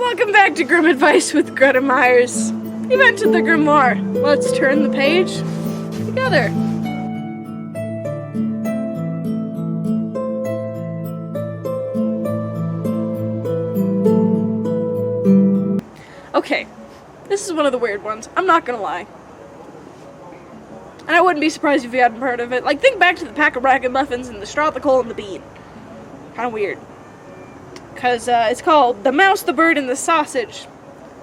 Welcome back to Grim Advice with Gretta Myers. You've entered the grimoire. Let's turn the page together. Okay, this is one of the weird ones. I'm not gonna lie. And I wouldn't be surprised if you hadn't heard of it. Like, think back to the pack of ragged muffins and the straw, the coal, and the bean. Kind of weird. Because it's called The Mouse, the Bird, and the Sausage.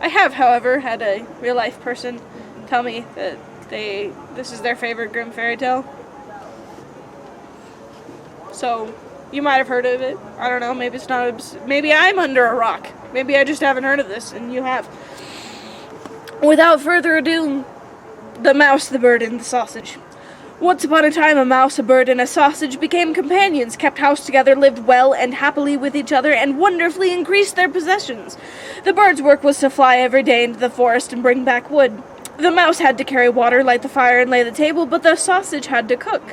I have, however, had a real-life person tell me that this is their favorite Grimm fairy tale. So, you might have heard of it. I don't know, maybe it's not, maybe I'm under a rock. Maybe I just haven't heard of this, and you have. Without further ado, The Mouse, the Bird, and the Sausage. Once upon a time, a mouse, a bird, and a sausage became companions, kept house together, lived well and happily with each other, and wonderfully increased their possessions. The bird's work was to fly every day into the forest and bring back wood. The mouse had to carry water, light the fire, and lay the table, but the sausage had to cook.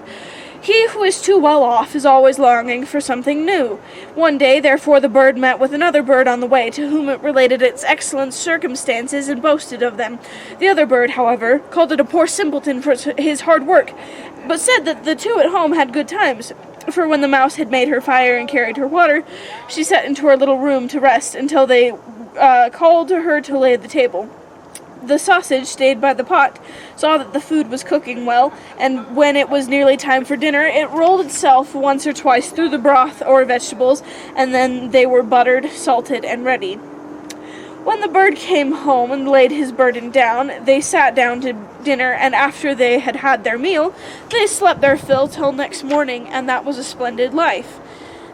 He who is too well off is always longing for something new. One day, therefore, the bird met with another bird on the way, to whom it related its excellent circumstances and boasted of them. The other bird, however, called it a poor simpleton for his hard work, but said that the two at home had good times. For when the mouse had made her fire and carried her water, she sat into her little room to rest until they called to her to lay the table. The sausage stayed by the pot, saw that the food was cooking well, and when it was nearly time for dinner, it rolled itself once or twice through the broth or vegetables, and then they were buttered, salted, and ready. When the bird came home and laid his burden down, they sat down to dinner, and after they had had their meal, they slept their fill till next morning, and that was a splendid life.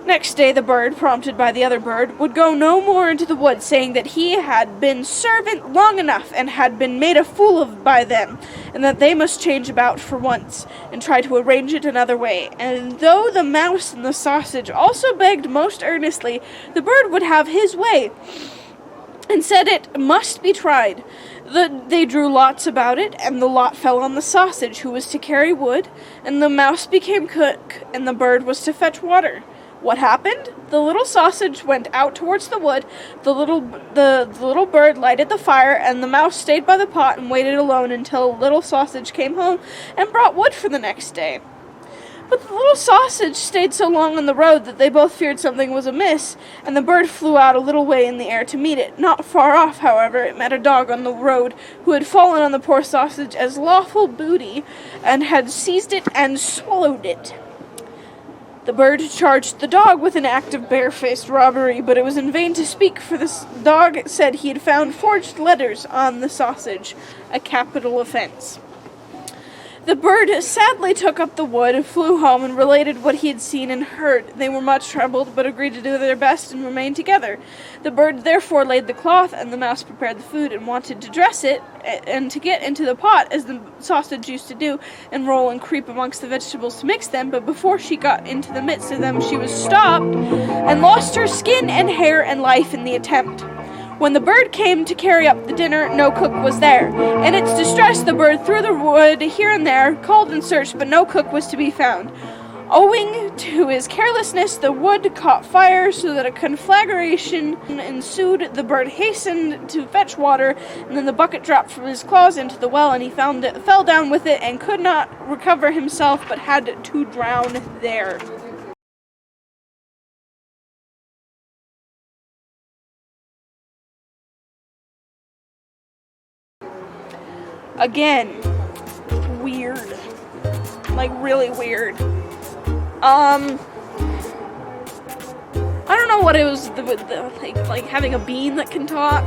Next day the bird, prompted by the other bird, would go no more into the wood, saying that he had been servant long enough and had been made a fool of by them, and that they must change about for once, and try to arrange it another way. And though the mouse and the sausage also begged most earnestly, the bird would have his way, and said it must be tried. They drew lots about it, and the lot fell on the sausage, who was to carry wood, and the mouse became cook, and the bird was to fetch water. What happened? The little sausage went out towards the wood, the little bird lighted the fire, and the mouse stayed by the pot and waited alone until little sausage came home and brought wood for the next day. But the little sausage stayed so long on the road that they both feared something was amiss, and the bird flew out a little way in the air to meet it. Not far off, however, it met a dog on the road, who had fallen on the poor sausage as lawful booty, and had seized it and swallowed it. The bird charged the dog with an act of barefaced robbery, but it was in vain to speak, for the dog said he had found forged letters on the sausage, a capital offense. The bird sadly took up the wood, flew home, and related what he had seen and heard. They were much troubled, but agreed to do their best and remain together. The bird therefore laid the cloth, and the mouse prepared the food, and wanted to dress it, and to get into the pot, as the sausage used to do, and roll and creep amongst the vegetables to mix them, but before she got into the midst of them, she was stopped, and lost her skin and hair and life in the attempt. When the bird came to carry up the dinner, no cook was there. In its distress, the bird threw the wood here and there, called and searched, but no cook was to be found. Owing to his carelessness, the wood caught fire, so that a conflagration ensued. The bird hastened to fetch water, and then the bucket dropped from his claws into the well, and he fell down with it, and could not recover himself, but had to drown there. Again, weird. Like, really weird. I don't know what it was, like having a bean that can talk.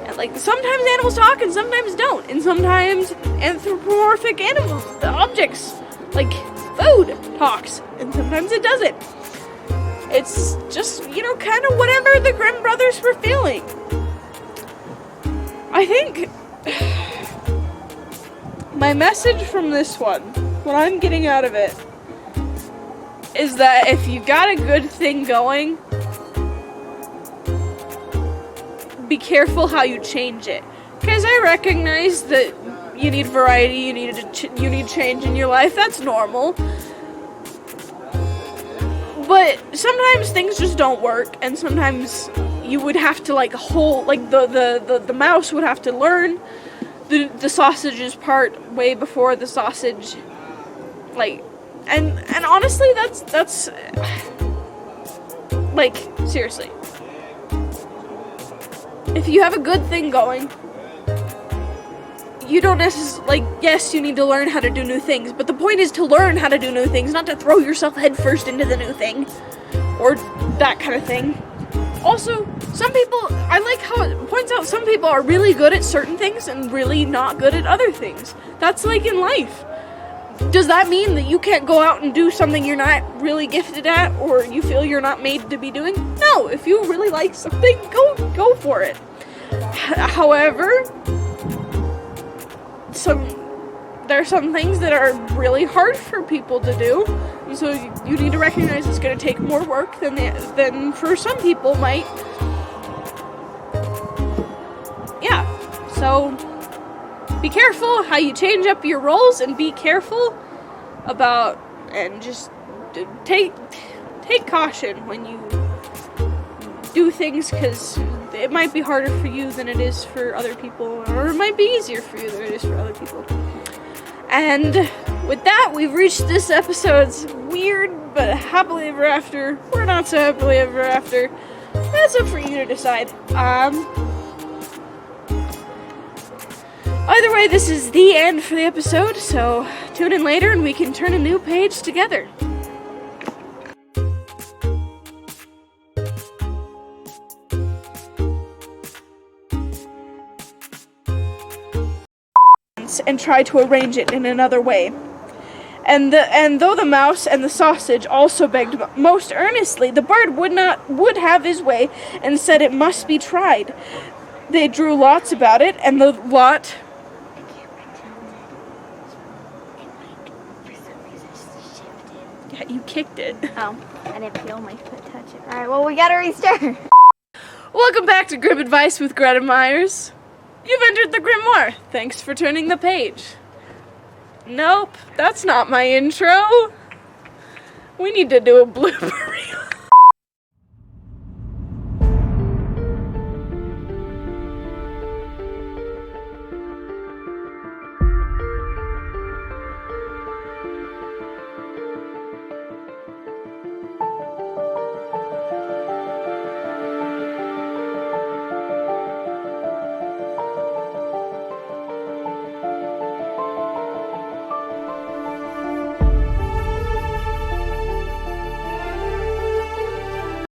And, like, sometimes animals talk and sometimes don't. And sometimes anthropomorphic objects, like food, talks. And sometimes it doesn't. It's just, kind of whatever the Grimm brothers were feeling. I think my message from this one, what I'm getting out of it, is that if you got a good thing going, be careful how you change it. Because I recognize that you need variety, you need change in your life, that's normal. But sometimes things just don't work, and sometimes you would have to like hold, like the mouse would have to learn the sausages part way before the sausage, like, and honestly, that's like, seriously, if you have a good thing going, you don't necessarily, like, yes, you need to learn how to do new things, but the point is to learn how to do new things, not to throw yourself headfirst into the new thing, or that kind of thing. Also, some people, I like how it points out some people are really good at certain things and really not good at other things. That's like in life. Does that mean that you can't go out and do something you're not really gifted at, or you feel you're not made to be doing? No, if you really like something, go for it. However, there are some things that are really hard for people to do, and so you need to recognize it's going to take more work than for some people might. Yeah, so be careful how you change up your roles, and be careful about, and just take caution when you do things, because it might be harder for you than it is for other people, or it might be easier for you than it is for other people. And with that, we've reached this episode's weird but happily ever after, or not so happily ever after. That's up for you to decide. Either way, this is the end for the episode, so tune in later and we can turn a new page together. And try to arrange it in another way. And though the mouse and the sausage also begged most earnestly, the bird would have his way, and said it must be tried. They drew lots about it, and the lot. Yeah, you kicked it. Oh, I didn't feel my foot touch it. All right, well, we gotta restart. Welcome back to Grim Advice with Gretta Myers. You've entered the grimoire. Thanks for turning the page. Nope, that's not my intro. We need to do a blooper